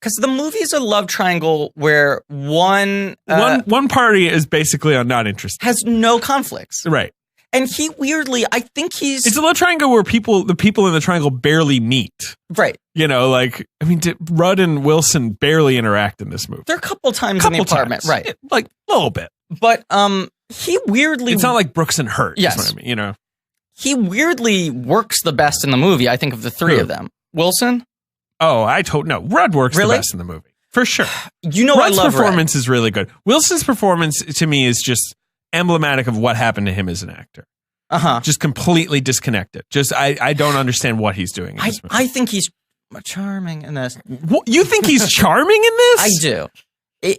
Because the movie is a love triangle where one party is basically not interested. Has no conflicts. Right. And he weirdly, I think he's... It's a love triangle where the people in the triangle barely meet. Right. You know, like, I mean, Rudd and Wilson barely interact in this movie. There are a couple times in the apartment. Right. Yeah, like, a little bit. But he weirdly... It's not like Brooks and Hurt. Yes. Is what I mean, you know. He weirdly works the best in the movie, I think, of the three of them. Wilson? Oh, no. Rudd works the best in the movie. For sure. You know, Rudd's I love performance is really good. Wilson's performance, to me, is just emblematic of what happened to him as an actor. Just completely disconnected. I don't understand what he's doing in this movie. I think he's charming in this. What, you think he's charming in this? I do.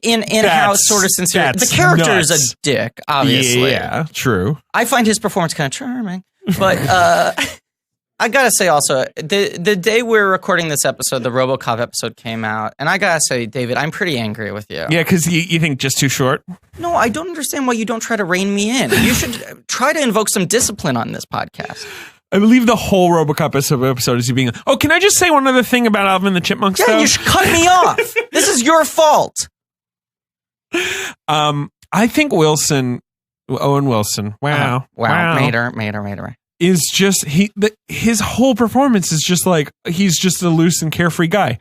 In how it's sort of sincere. The character is a dick, obviously. Yeah, true. I find his performance kind of charming. But I gotta say also, the day we're recording this episode, the Robocop episode came out, and I gotta say, David, I'm pretty angry with you. Yeah, because you think just too short? No, I don't understand why you don't try to rein me in. You should try to invoke some discipline on this podcast. I believe the whole Robocop episode is you being, oh, can I just say one other thing about Alvin and the Chipmunks? Yeah, you should cut me off. This is your fault. I think Owen Wilson, wow. Mater. Is just his whole performance is just like he's just a loose and carefree guy.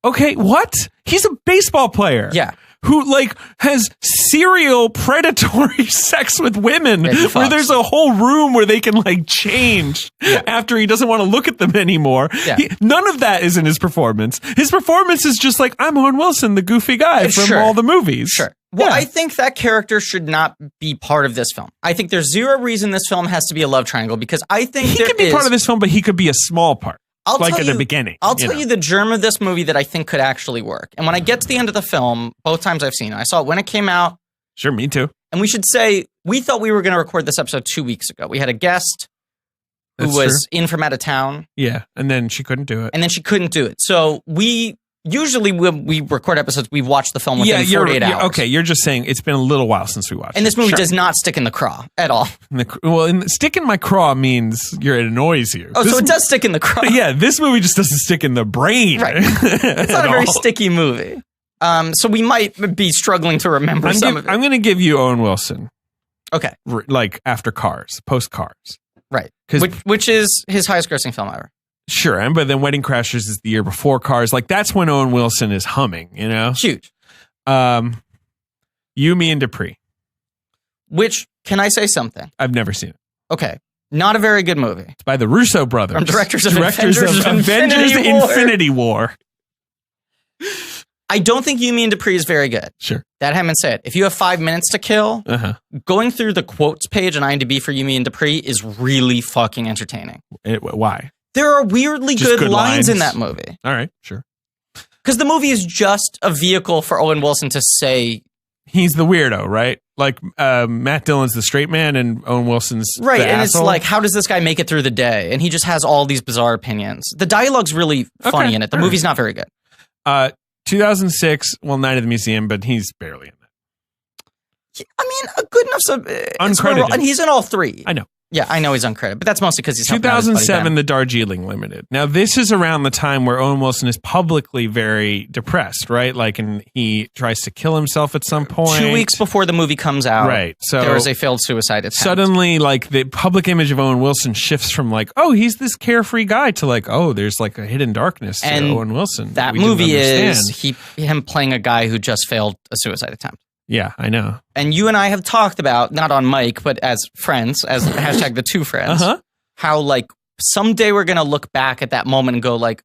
Okay, what? He's a baseball player. Yeah. Who like has serial predatory sex with women where there's a whole room where they can like change after he doesn't want to look at them anymore. Yeah. None of that is in his performance. His performance is just like, I'm Owen Wilson, the goofy guy from all the movies. Sure. Well, I think that character should not be part of this film. I think there's zero reason this film has to be a love triangle because I think he could be part of this film, but he could be a small part. At the beginning. I'll tell you the germ of this movie that I think could actually work. And when I get to the end of the film, both times I've seen it, I saw it when it came out. Sure, me too. And we should say, we thought we were going to record this episode 2 weeks ago. We had a guest who was in from out of town. Yeah, and then she couldn't do it. So usually when we record episodes, we watch the film within 48 hours. Okay, you're just saying it's been a little while since we watched it. And this movie does not stick in the craw at all. Stick in my craw means it annoys you. Oh, so it does stick in the craw. Yeah, this movie just doesn't stick in the brain. Right. It's not a very sticky movie. So we might be struggling to remember some of it. I'm going to give you Owen Wilson. Okay. Like after Cars, post Cars. Right. Which is his highest grossing film ever. Sure, but then Wedding Crashers is the year before Cars. Like, that's when Owen Wilson is humming, you know? Huge. You, Me, and Dupree. Which, can I say something? I've never seen it. Okay. Not a very good movie. It's by the Russo brothers. From directors of Avengers Infinity War. I don't think You, Me, and Dupree is very good. Sure. That having said, if you have 5 minutes to kill, going through the quotes page on IMDb for You, Me, and Dupree is really fucking entertaining. Why? There are weirdly good lines in that movie. All right, sure. Because the movie is just a vehicle for Owen Wilson to say... He's the weirdo, right? Like, Matt Dillon's the straight man and Owen Wilson's the and asshole. It's like, how does this guy make it through the day? And he just has all these bizarre opinions. The dialogue's really funny in it. The movie's not very good. 2006, Night at the Museum, but he's barely in that. I mean, a good enough... uncredited. And he's in all three. I know. Yeah, I know he's uncredited, but that's mostly because he's 2007, The Darjeeling Limited. Now, this is around the time where Owen Wilson is publicly very depressed, right? Like, and he tries to kill himself at some point. 2 weeks before the movie comes out, right? So there was a failed suicide attempt. Suddenly, like, the public image of Owen Wilson shifts from like, oh, he's this carefree guy to like, oh, there's like a hidden darkness to Owen Wilson. That movie is him playing a guy who just failed a suicide attempt. Yeah, I know. And you and I have talked about, not on mic, but as friends, as hashtag the two friends, how like someday we're going to look back at that moment and go like,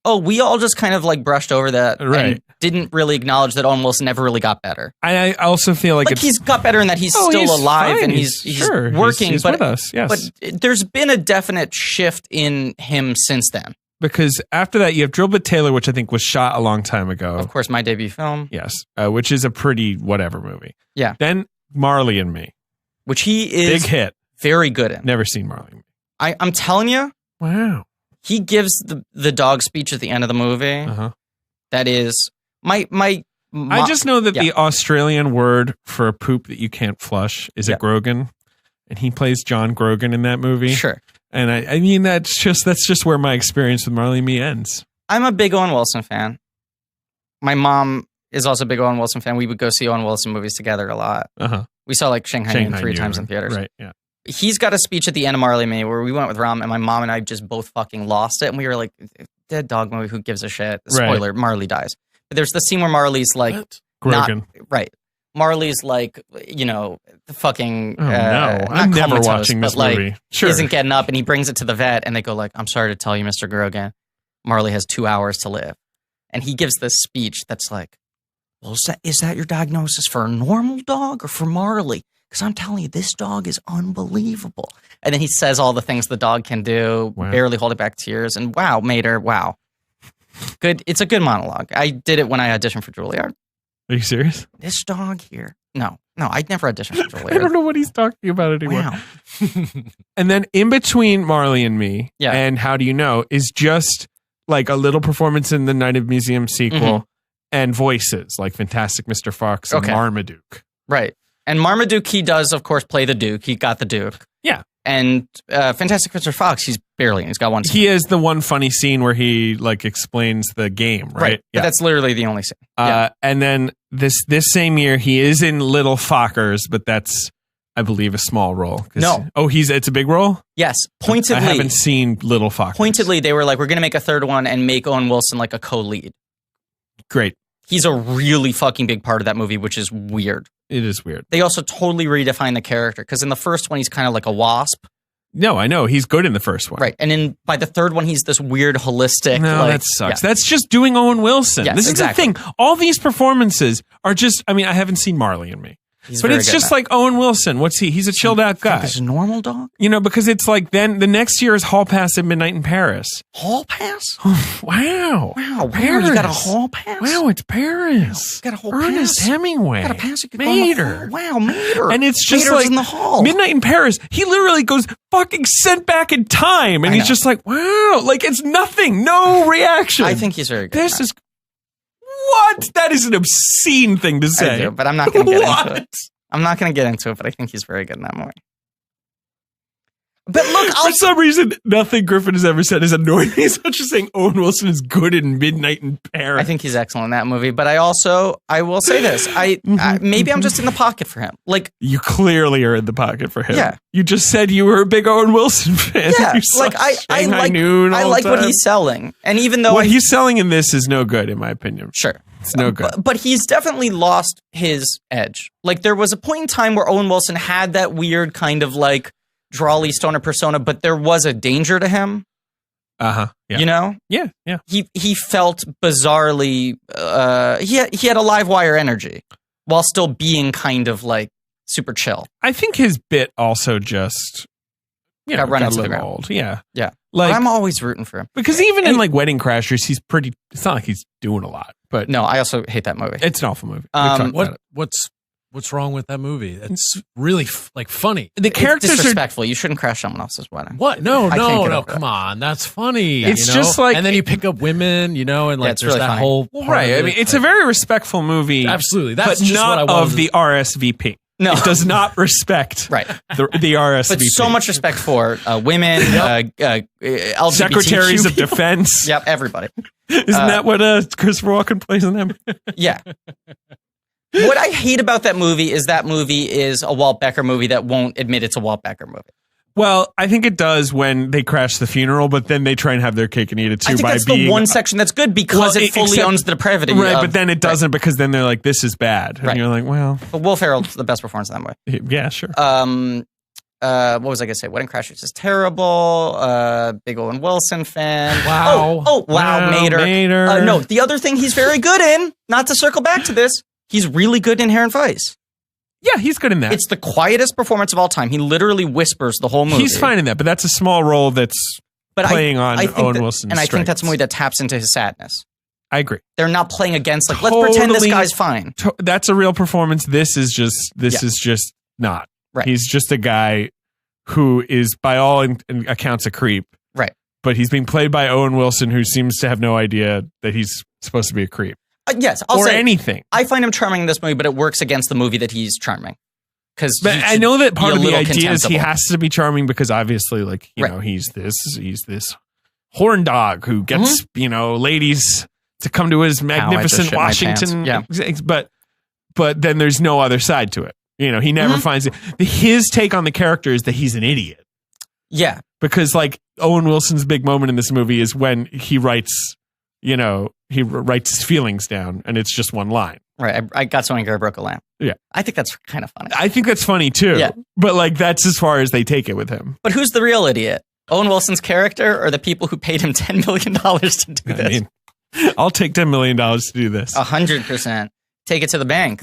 oh, we all just kind of like brushed over that and didn't really acknowledge that Owen Wilson never really got better. I also feel like he's got better in that he's still alive and he's working. He's with us, yes. But there's been a definite shift in him since then. Because after that, you have Drill Bit Taylor, which I think was shot a long time ago. Of course, my debut film. Yes, which is a pretty whatever movie. Yeah. Then Marley and Me. Which he is big hit. Very good in. Never seen Marley and Me. I'm telling you. Wow. He gives the dog speech at the end of the movie. That is my I just know that the Australian word for a poop that you can't flush is a Grogan. And he plays John Grogan in that movie. Sure. And I mean, that's just where my experience with Marley and Me ends. I'm a big Owen Wilson fan. my mom is also a big Owen Wilson fan. We would go see Owen Wilson movies together a lot. We saw like Shanghai Noon 3 times in theaters. Right, yeah. He's got a speech at the end of Marley and Me where we went with Ram, and my mom and I just both fucking lost it. And we were like, dead dog movie, who gives a shit? Spoiler, Marley dies. But there's the scene where Marley's like, Marley's like, the fucking I'm never watching this movie. Like, isn't getting up, and he brings it to the vet, and they go like, I'm sorry to tell you, Mr. Grogan, Marley has 2 hours to live. And he gives this speech that's like, well, is that your diagnosis for a normal dog or for Marley? Because I'm telling you, this dog is unbelievable. And then he says all the things the dog can do, barely holding back tears. And wow, Mater, wow. Good. It's a good monologue. I did it when I auditioned for Juilliard. Are you serious? This dog here. No, I'd never auditioned for Juilliard. I don't know what he's talking about anymore. Wow. And then in between Marley and Me and How Do You Know is just like a little performance in the Night of Museum sequel and voices like Fantastic Mr. Fox and Marmaduke. Right. And Marmaduke, he does, of course, play the Duke. He got the Duke. Yeah. And Fantastic Mr. Fox, he's barely in. He's got one scene. He has the one funny scene where he like explains the game, right? But that's literally the only scene. And then this same year, he is in Little Fockers, but that's, I believe, a small role. No. Oh, it's a big role? Yes. Pointedly. I haven't seen Little Fockers. Pointedly, they were like, we're going to make a third one and make Owen Wilson like a co-lead. Great. He's a really fucking big part of that movie, which is weird. It is weird. They also totally redefine the character, because in the first one, he's kind of like a wasp. No, I know. He's good in the first one. Right. And by the third one, he's this weird holistic. No, that sucks. Yeah. That's just doing Owen Wilson. Yes, this is the thing. All these performances are just, I mean, I haven't seen Marley and Me. But it's just like Owen Wilson. What's he? He's a chilled out guy. He's a normal dog? Because it's like then the next year is Hall Pass at Midnight in Paris. Hall Pass? Wow. Wow. Paris. You got a Hall Pass? Wow, it's Paris. You got a Hall Ernest Pass? Hemingway. You got a pass? You could Mater. Wow, Mater. And it's just Mater's like in the hall. Midnight in Paris. He literally goes fucking sent back in time. And he's just like, wow. Like it's nothing. No reaction. I think he's very good. This is... What? That is an obscene thing to say. I do, but I'm not going to get into it. I'm not going to get into it, but I think he's very good in that movie. But look, for some reason, nothing Griffin has ever said has annoyed me as much as saying Owen Wilson is good in Midnight in Paris. I think he's excellent in that movie, but I will say this. Maybe I'm just in the pocket for him. Like, you clearly are in the pocket for him. Yeah. You just said you were a big Owen Wilson fan. Yeah. Like I like what he's selling. And even though what he's selling in this is no good, in my opinion. Sure. It's no good. But he's definitely lost his edge. Like, there was a point in time where Owen Wilson had that weird kind of like drawly stoner persona, but there was a danger to him. Yeah. You know? Yeah. He felt bizarrely he had a live wire energy while still being kind of like super chill. I think his bit also just got run into the ground. Old. Yeah. Like, I'm always rooting for him. Because even in like Wedding Crashers, he's pretty, it's not like he's doing a lot. But no, I also hate that movie. It's an awful movie. What's wrong with that movie? It's really like funny. The characters it's disrespectful. You shouldn't crash someone else's wedding. What? No. Come on, that's funny. It's just like, and then you pick up women, and like it's there's really that funny. whole right. I mean, it's a very respectful movie. Absolutely, that's but just not what I wanted of the RSVP. No, it does not respect the RSVP. But so much respect for women, LGBTQ secretaries of defense. Yep, everybody. Isn't that what Christopher Walken plays in them? Yeah. What I hate about that movie is a Walt Becker movie that won't admit it's a Walt Becker movie. Well, I think it does when they crash the funeral, but then they try and have their cake and eat it too. I think that's the one section that's good because it fully owns the depravity. Right, but then it doesn't because then they're like, this is bad. And you're like, well. But Will Ferrell's the best performance in that movie. Yeah, sure. What was I going to say? Wedding Crashers is terrible. Big Owen Wilson fan. Wow. Wow, Mater. No, the other thing he's very good in, not to circle back to this, he's really good in Inherent Vice. Yeah, he's good in that. It's the quietest performance of all time. He literally whispers the whole movie. He's fine in that, but that's a small role that's playing on Owen Wilson's And I think strengths. that's a movie that taps into his sadness. I agree. They're not playing against, like, let's pretend this guy's fine. That's a real performance. This is just not. Right. He's just a guy who is, by all accounts, a creep. Right. But he's being played by Owen Wilson, who seems to have no idea that he's supposed to be a creep. Yes, I'll say anything. I find him charming in this movie, but it works against the movie that he's charming. But I know that part of the idea is he has to be charming because obviously, like, you know, he's this horn dog who gets, ladies to come to his magnificent Washington. Yeah. But then there's no other side to it. You know, he never finds it. His take on the character is that he's an idiot. Yeah. Because like Owen Wilson's big moment in this movie is when he writes, you know, he writes his feelings down and it's just one line. Right. I got so angry I broke a lamp. Yeah. I think that's kind of funny. I think that's funny too. Yeah. But like that's as far as they take it with him. But who's the real idiot? Owen Wilson's character or the people who paid him $10 million to do this? I mean, I'll take $10 million to do this. 100%. Take it to the bank.